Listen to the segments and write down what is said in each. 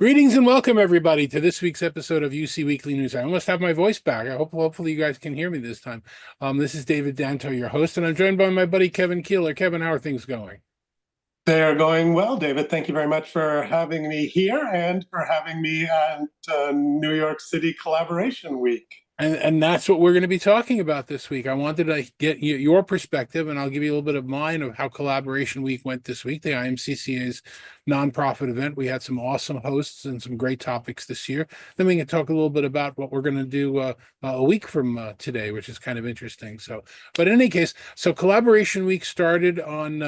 Greetings and welcome, everybody, to this week's episode of UC Weekly News. I almost have my voice back. Hopefully you guys can hear me this time. This is David Danto, your host, and I'm joined by my buddy Kevin Kieller. Kevin, how are things going? They are going well, David. Thank you very much for having me here and for having me at New York City Collaboration Week. And that's what we're going to be talking about this week. I wanted to get your perspective, and I'll give you a little bit of mine of how Collaboration Week went this week, the IMCCA's nonprofit event. We had some awesome hosts and some great topics this year. Then we can talk a little bit about what we're going to do a week from today, which is kind of interesting. But in any case, so Collaboration Week started on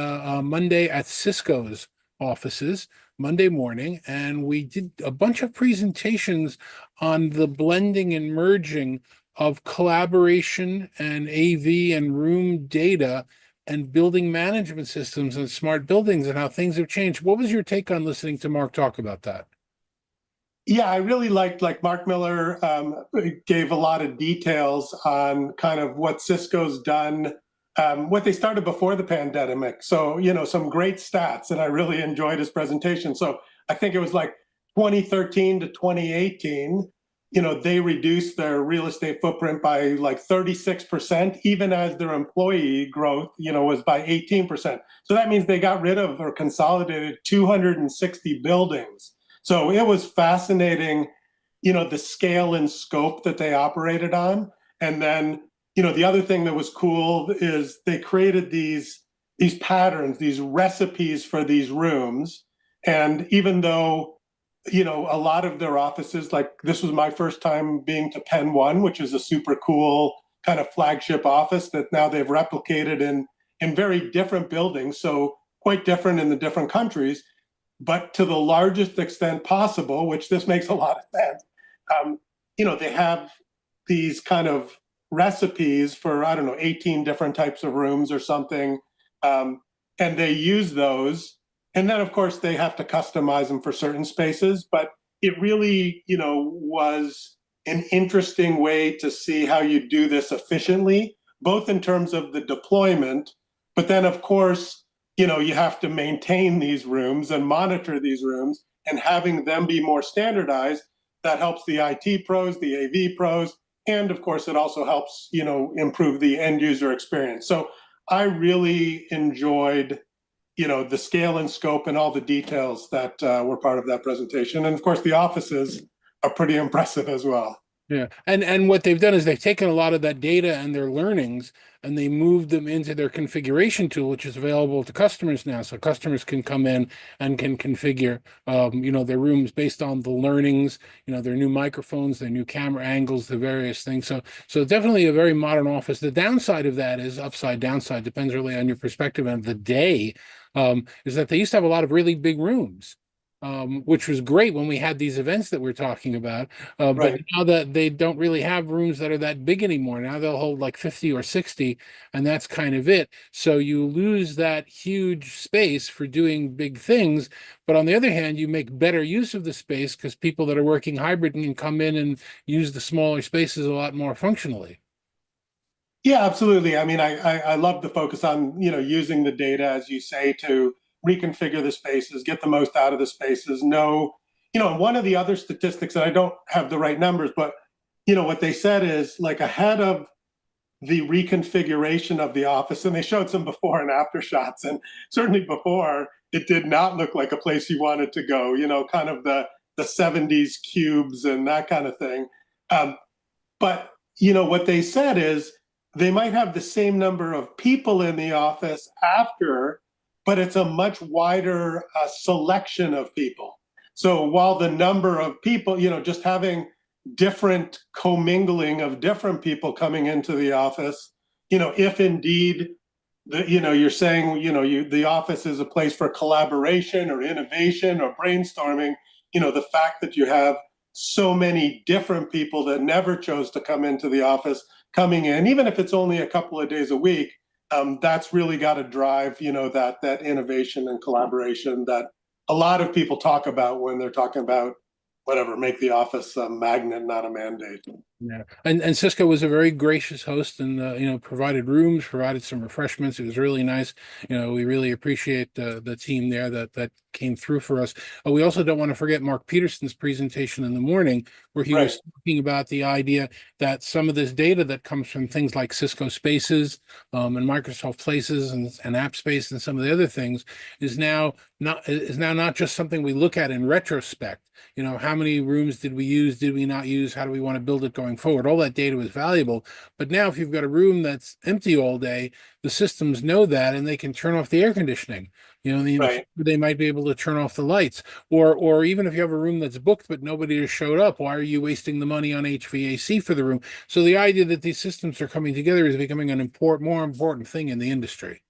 Monday at Cisco's offices. Monday morning, and we did a bunch of presentations on the blending and merging of collaboration and AV and room data and building management systems and smart buildings and how things have changed. What was your take on listening to Mark talk about that? Yeah, I really liked, Mark Miller gave a lot of details on kind of what Cisco's done, what they started before the pandemic. So, some great stats, and I really enjoyed his presentation. So I think it was like 2013 to 2018, they reduced their real estate footprint by like 36%, even as their employee growth, was by 18%. So that means they got rid of or consolidated 260 buildings. So it was fascinating, the scale and scope that they operated on. And then the other thing that was cool is they created these patterns, these recipes for these rooms. And even though, a lot of their offices, like this was my first time being to Penn 1, which is a super cool kind of flagship office that now they've replicated in very different buildings. So quite different in the different countries, but to the largest extent possible, which this makes a lot of sense. They have these kind of recipes for, I don't know, 18 different types of rooms or something. And they use those. And then, of course, they have to customize them for certain spaces. But it really, was an interesting way to see how you do this efficiently, both in terms of the deployment. But then, of course, you have to maintain these rooms and monitor these rooms, and having them be more standardized, that helps the IT pros, the AV pros, and of course, it also helps, improve the end user experience. So I really enjoyed, the scale and scope and all the details that were part of that presentation. And of course, the offices are pretty impressive as well. Yeah. And what they've done is they've taken a lot of that data and their learnings and they moved them into their configuration tool, which is available to customers now. So customers can come in and can configure, their rooms based on the learnings, their new microphones, their new camera angles, the various things. So definitely a very modern office. The downside of that is upside, downside, depends really on your perspective and the day, is that they used to have a lot of really big rooms. Which was great when we had these events that we're talking about. But Right. now that they don't really have rooms that are that big anymore, now they'll hold like 50 or 60, and that's kind of it. So you lose that huge space for doing big things. But on the other hand, you make better use of the space because people that are working hybrid can come in and use the smaller spaces a lot more functionally. Yeah, absolutely. I mean, I love the focus on, using the data, as you say, to reconfigure the spaces, get the most out of the spaces. No, one of the other statistics, and I don't have the right numbers, but, what they said is like ahead of the reconfiguration of the office, and they showed some before and after shots. And certainly before, it did not look like a place you wanted to go, kind of the 70s cubes and that kind of thing. But, what they said is they might have the same number of people in the office after, but it's a much wider selection of people. So while the number of people, just having different commingling of different people coming into the office, if indeed you're saying, the office is a place for collaboration or innovation or brainstorming, the fact that you have so many different people that never chose to come into the office coming in, even if it's only a couple of days a week, that's really got to drive, that innovation and collaboration that a lot of people talk about when they're talking about whatever, make the office a magnet, not a mandate. Yeah, and Cisco was a very gracious host, and provided rooms, provided some refreshments. It was really nice. We really appreciate the team there that came through for us. We also don't want to forget Mark Peterson's presentation in the morning, where he Right, was talking about the idea that some of this data that comes from things like Cisco Spaces, and Microsoft Places, and App Space, and some of the other things is now not just something we look at in retrospect. How many rooms did we use? Did we not use? How do we want to build it going forward? All that data was valuable. But now, if you've got a room that's empty all day, the systems know that, and they can turn off the air conditioning. In the future, right. they might be able to turn off the lights, or even if you have a room that's booked but nobody has showed up, why are you wasting the money on HVAC for the room? So the idea that these systems are coming together is becoming more important thing in the industry.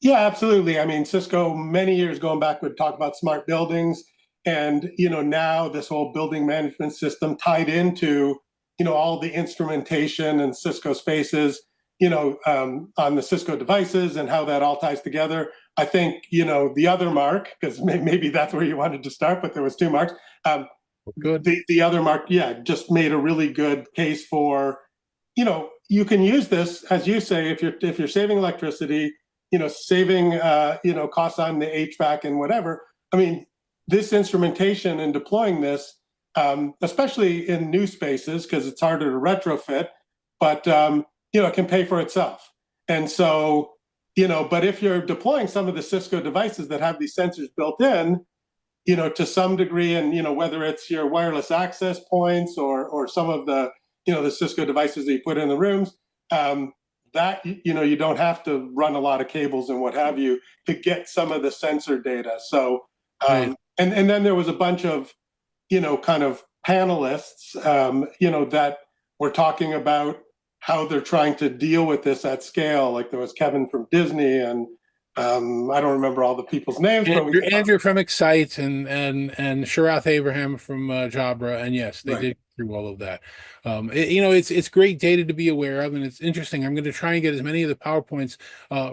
Yeah, absolutely. I mean, Cisco many years going back would talk about smart buildings, and now this whole building management system tied into all the instrumentation and Cisco Spaces, on the Cisco devices and how that all ties together. I think the other mark, because maybe that's where you wanted to start, but there was two marks. Good. The other mark, yeah, just made a really good case for you can use this, as you say, if you're saving electricity, saving costs on the HVAC and whatever. I mean, this instrumentation and deploying this, especially in new spaces because it's harder to retrofit, but it can pay for itself. And so, but if you're deploying some of the Cisco devices that have these sensors built in, to some degree, and whether it's your wireless access points or some of the the Cisco devices that you put in the rooms, that you don't have to run a lot of cables and what have you to get some of the sensor data. So Right. and then there was a bunch of kind of panelists that were talking about how they're trying to deal with this at scale. Like there was Kevin from Disney, and I don't remember all the people's names, but we Andrew from Excite, and Sharath Abraham from Jabra, and yes, they right. did through all of that. It's great data to be aware of, and it's interesting. I'm going to try and get as many of the PowerPoints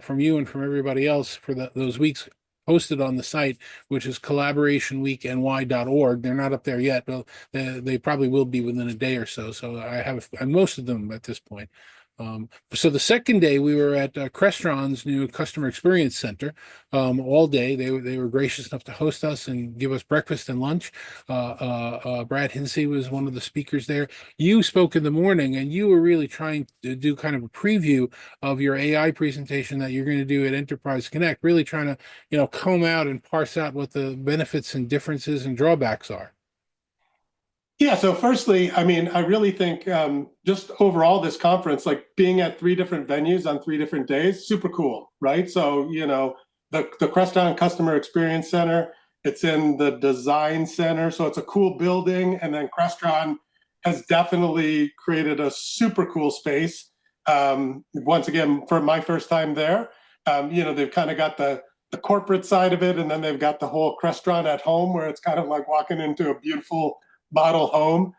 from you and from everybody else for those weeks posted on the site, which is collaborationweekny.org. They're not up there yet, but they probably will be within a day or so. So I have most of them at this point. So the second day we were at Crestron's new customer experience center all day. They were gracious enough to host us and give us breakfast and lunch. Brad Hinsey was one of the speakers there. You spoke in the morning, and you were really trying to do kind of a preview of your AI presentation that you're going to do at Enterprise Connect, really trying to comb out and parse out what the benefits and differences and drawbacks are. Yeah. So, firstly, I mean, I really think just overall this conference, like being at three different venues on three different days, super cool, right? So, the Crestron Customer Experience Center, it's in the Design Center, so it's a cool building, and then Crestron has definitely created a super cool space. Once again, for my first time there, they've kind of got the corporate side of it, and then they've got the whole Crestron at home, where it's kind of like walking into a beautiful model home.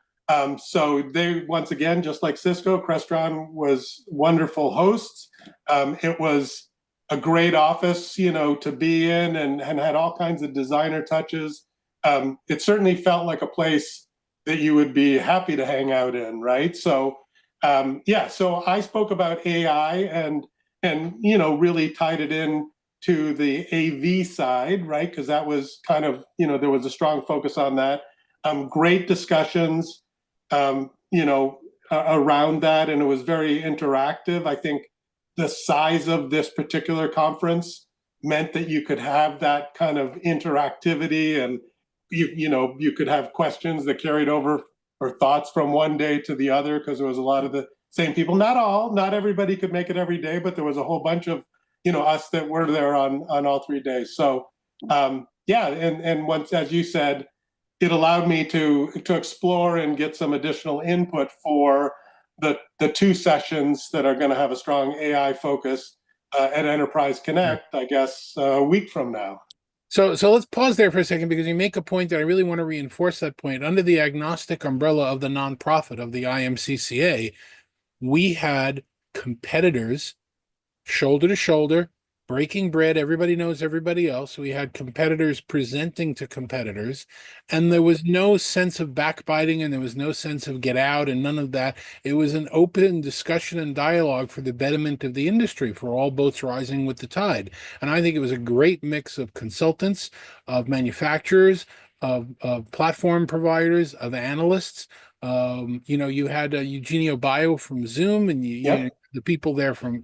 So they, once again, just like Cisco, Crestron was wonderful hosts. It was a great office, to be in, and had all kinds of designer touches. It certainly felt like a place that you would be happy to hang out in, right? So yeah, so I spoke about AI and really tied it in to the AV side, right? Because that was kind of there was a strong focus on that. Great discussions, around that, and it was very interactive. I think the size of this particular conference meant that you could have that kind of interactivity, and you could have questions that carried over or thoughts from one day to the other because there was a lot of the same people. Not everybody could make it every day, but there was a whole bunch of us that were there on all 3 days. So yeah, and once, as you said, it allowed me to explore and get some additional input for the two sessions that are going to have a strong AI focus at Enterprise Connect, I guess, a week from now. So let's pause there for a second, because you make a point that I really want to reinforce that point. Under the agnostic umbrella of the nonprofit of the IMCCA, we had competitors shoulder to shoulder, breaking bread. Everybody knows everybody else. We had competitors presenting to competitors, and there was no sense of backbiting and there was no sense of get out and none of that. It was an open discussion and dialogue for the betterment of the industry, for all boats rising with the tide. And I think it was a great mix of consultants, of manufacturers, of platform providers, of analysts. You had Eugenio Bio from Zoom, and Yep. the people there from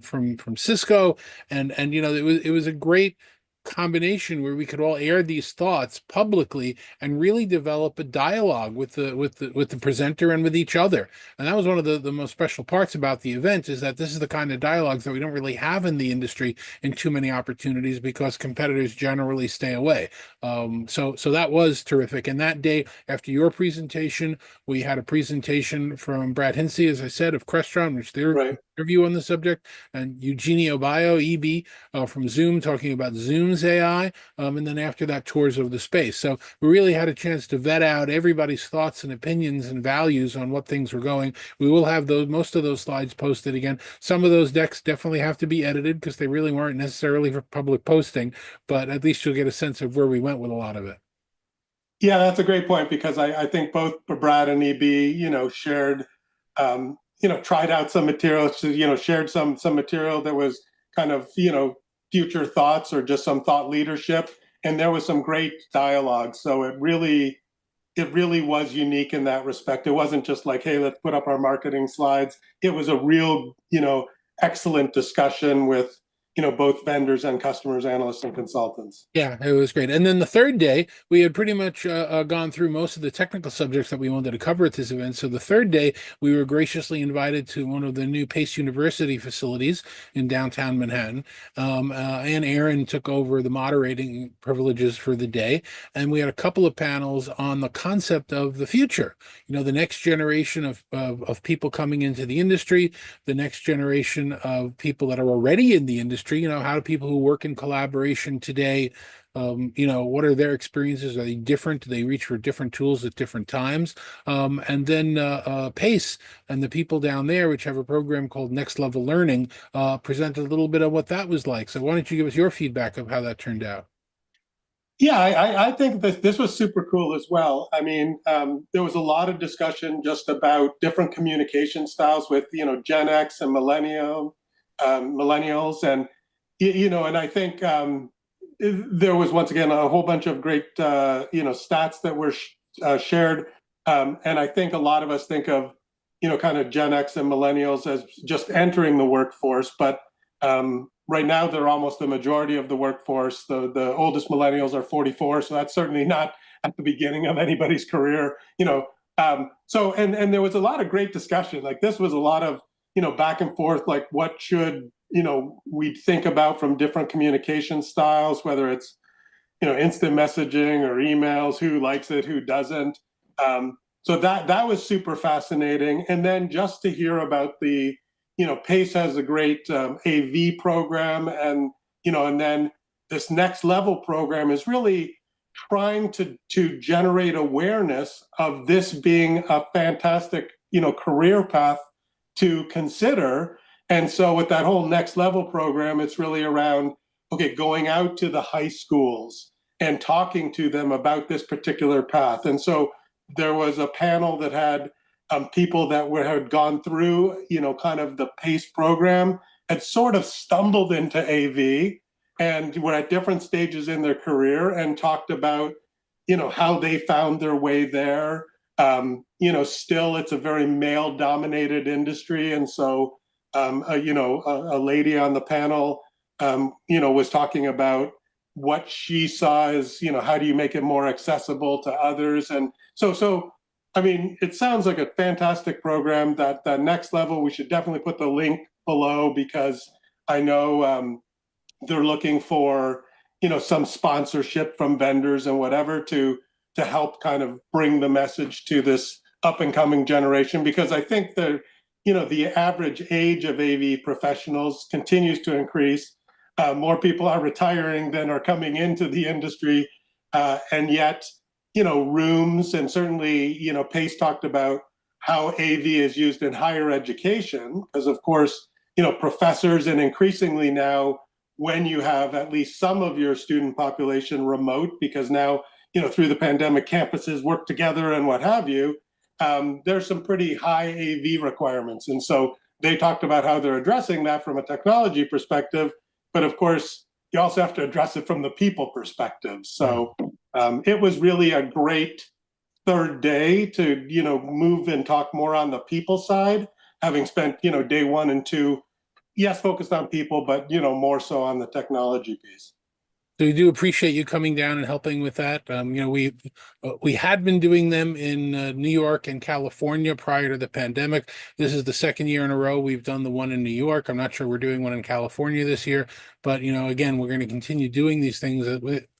Cisco, and it was a great combination where we could all air these thoughts publicly and really develop a dialogue with the presenter and with each other. And that was one of the most special parts about the event, is that this is the kind of dialogues that we don't really have in the industry in too many opportunities, because competitors generally stay away. So that was terrific. And that day, after your presentation, we had a presentation from Brad Hinsey, as I said, of Crestron, which their Right. review on the subject, and Eugenio Bio, EB, from Zoom, talking about Zoom's AI, and then after that, tours of the space. So we really had a chance to vet out everybody's thoughts and opinions and values on what things were going. We will have most of those slides posted again. Some of those decks definitely have to be edited because they really weren't necessarily for public posting, but at least you'll get a sense of where we went with a lot of it. Yeah, that's a great point because I think both Brad and EB, shared, tried out some materials, shared some material that was kind of, future thoughts or just some thought leadership. And there was some great dialogue. So it really was unique in that respect. It wasn't just like, hey, let's put up our marketing slides. It was a real, excellent discussion with, both vendors and customers, analysts and consultants. Yeah, it was great. And then the third day, we had pretty much gone through most of the technical subjects that we wanted to cover at this event. So the third day, we were graciously invited to one of the new Pace University facilities in downtown Manhattan. And Aaron took over the moderating privileges for the day. And we had a couple of panels on the concept of the future, the next generation of people coming into the industry, the next generation of people that are already in the industry. How do people who work in collaboration today, what are their experiences? Are they different? Do they reach for different tools at different times? And then PACE and the people down there, which have a program called Next Level Learning, presented a little bit of what that was like. So why don't you give us your feedback of how that turned out? Yeah, I think this was super cool as well. I mean, there was a lot of discussion just about different communication styles with, Gen X and millennials, and and I think there was once again a whole bunch of great, stats that were shared, and I think a lot of us think of, kind of Gen X and millennials as just entering the workforce, but right now they're almost the majority of the workforce. The oldest millennials are 44, so that's certainly not at the beginning of anybody's career. So and there was a lot of great discussion. Like this was a lot of back and forth. Like what should we think about from different communication styles, whether it's instant messaging or emails, who likes it, who doesn't. So that was super fascinating. And then just to hear about the PACE has a great AV program, and then this next level program is really trying to generate awareness of this being a fantastic career path to consider. And so with that whole next level program, it's really around going out to the high schools and talking to them about this particular path. And so there was a panel that had people that had gone through, kind of the PACE program, had sort of stumbled into AV and were at different stages in their career and talked about, how they found their way there. Still it's a very male dominated industry. And so, a lady on the panel, was talking about what she saw as, how do you make it more accessible to others? And so I mean, it sounds like a fantastic program. That next level, we should definitely put the link below because I know they're looking for some sponsorship from vendors and whatever to help kind of bring the message to this up and coming generation. Because I think the average age of AV professionals continues to increase. More people are retiring than are coming into the industry, and yet rooms, and certainly, Pace talked about how AV is used in higher education, because of course, professors and increasingly now when you have at least some of your student population remote, because now, through the pandemic, campuses work together and what have you, there's some pretty high AV requirements. And so they talked about how they're addressing that from a technology perspective, but of course, you also have to address it from the people perspective. So it was really a great third day to, move and talk more on the people side, having spent, day 1 and 2, yes, focused on people, but, more so on the technology piece. So we do appreciate you coming down and helping with that. We had been doing them in New York and California prior to the pandemic. This is the second year in a row we've done the one in New York. I'm not sure we're doing one in California this year, but again, we're going to continue doing these things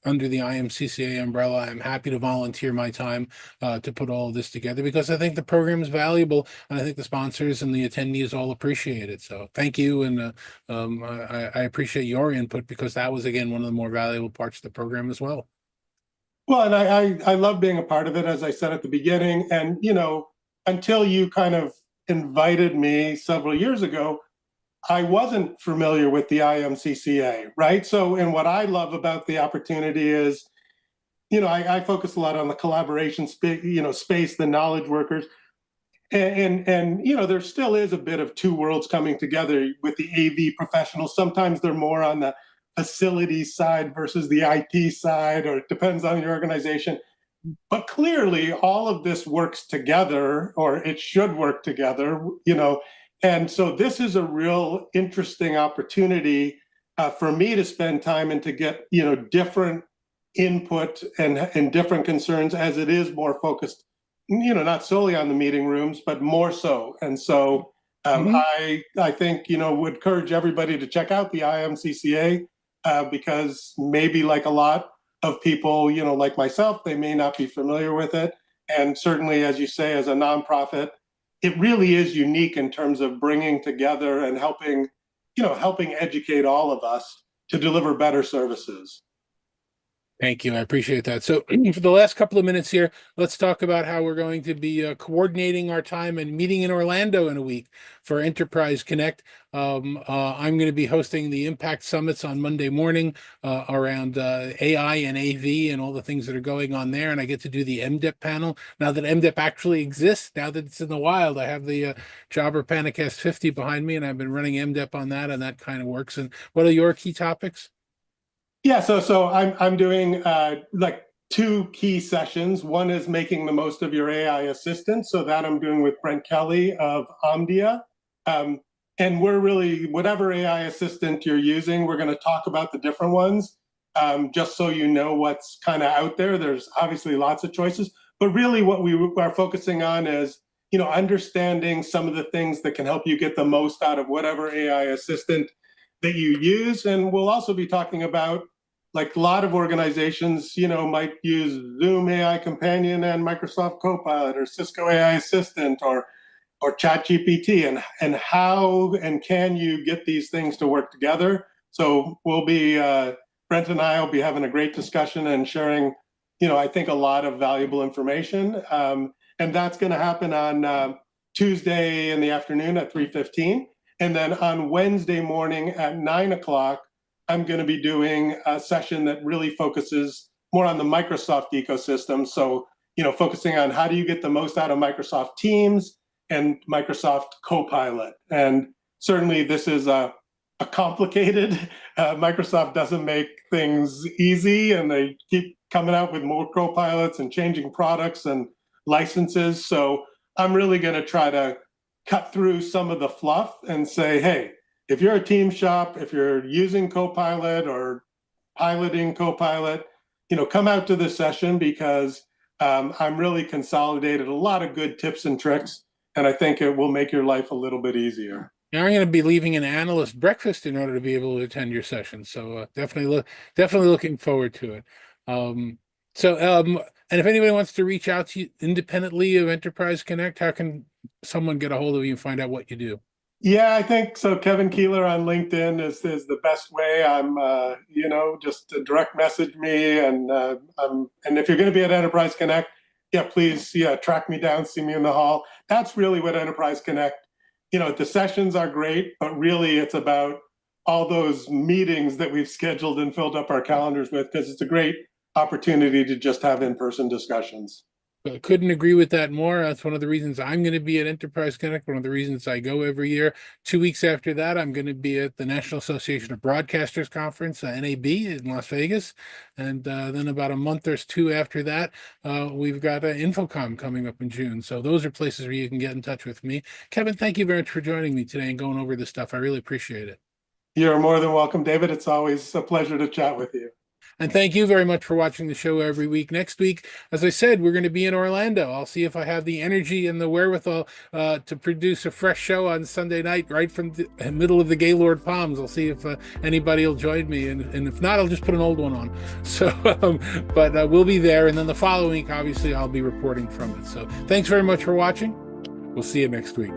under the IMCCA umbrella. I'm happy to volunteer my time to put all of this together because I think the program is valuable, and I think the sponsors and the attendees all appreciate it. So thank you, and I appreciate your input because that was again one of the more valuable parts of the program as well. Well, and I love being a part of it, as I said at the beginning. And, until you kind of invited me several years ago, I wasn't familiar with the IMCCA, right? So, and what I love about the opportunity is, I focus a lot on the collaboration space, the knowledge workers. And there still is a bit of two worlds coming together with the AV professionals. Sometimes they're more on the facility side versus the IT side, or it depends on your organization. But clearly, all of this works together, or it should work together, And so this is a real interesting opportunity for me to spend time and to get, different input and different concerns, as it is more focused, not solely on the meeting rooms, but more so. And so I think, would encourage everybody to check out the IMCCA because maybe like a lot of people, like myself, they may not be familiar with it. And certainly, as you say, as a nonprofit, it really is unique in terms of bringing together and helping educate all of us to deliver better services. Thank you. I appreciate that. So for the last couple of minutes here, let's talk about how we're going to be coordinating our time and meeting in Orlando in a week for Enterprise Connect. I'm going to be hosting the Impact Summits on Monday morning around AI and AV and all the things that are going on there. And I get to do the MDEP panel. Now that MDEP actually exists, now that it's in the wild, I have the Jobber Panicast 50 behind me, and I've been running MDEP on that, and that kind of works. And what are your key topics? Yeah, so I'm doing like two key sessions. One is making the most of your AI assistant. So that I'm doing with Brent Kelly of Omdia. And we're really, whatever AI assistant you're using, we're going to talk about the different ones, just so you know what's kind of out there. There's obviously lots of choices, but really what we are focusing on is, understanding some of the things that can help you get the most out of whatever AI assistant that you use. And we'll also be talking about, like a lot of organizations, might use Zoom AI Companion and Microsoft Copilot or Cisco AI Assistant or ChatGPT, and how and can you get these things to work together. So we'll be, Brent and I will be having a great discussion and sharing, I think a lot of valuable information. And that's going to happen on Tuesday in the afternoon at 3:15. And then on Wednesday morning at 9 o'clock, I'm going to be doing a session that really focuses more on the Microsoft ecosystem. So, focusing on how do you get the most out of Microsoft Teams and Microsoft Copilot. And certainly this is a complicated, Microsoft doesn't make things easy, and they keep coming out with more Copilots and changing products and licenses. So I'm really going to try to cut through some of the fluff and say, hey, if you're a team shop, if you're using Copilot or piloting Copilot, come out to this session because I'm really consolidated a lot of good tips and tricks, and I think it will make your life a little bit easier. Now, I'm going to be leaving an analyst breakfast in order to be able to attend your session. So definitely looking forward to it. And if anybody wants to reach out to you independently of Enterprise Connect, how can someone get a hold of you and find out what you do? Yeah, I think so. Kevin Kieller on LinkedIn is the best way. I'm, just direct message me, and if you're going to be at Enterprise Connect, please, track me down, see me in the hall. That's really what Enterprise Connect. The sessions are great, but really it's about all those meetings that we've scheduled and filled up our calendars with, because it's a great opportunity to just have in-person discussions. Couldn't agree with that more. That's one of the reasons I'm going to be at Enterprise Connect, one of the reasons I go every year. 2 weeks after that, I'm going to be at the National Association of Broadcasters Conference, NAB, in Las Vegas. And then about a month or two after that, we've got Infocom coming up in June. So those are places where you can get in touch with me. Kevin, thank you very much for joining me today and going over this stuff. I really appreciate it. You're more than welcome, David. It's always a pleasure to chat with you. And thank you very much for watching the show every week. Next week, as I said, we're going to be in Orlando. I'll see if I have the energy and the wherewithal to produce a fresh show on Sunday night, right from the middle of the Gaylord Palms. I'll see if anybody will join me. And if not, I'll just put an old one on. So, but we'll be there. And then the following week, obviously, I'll be reporting from it. So thanks very much for watching. We'll see you next week.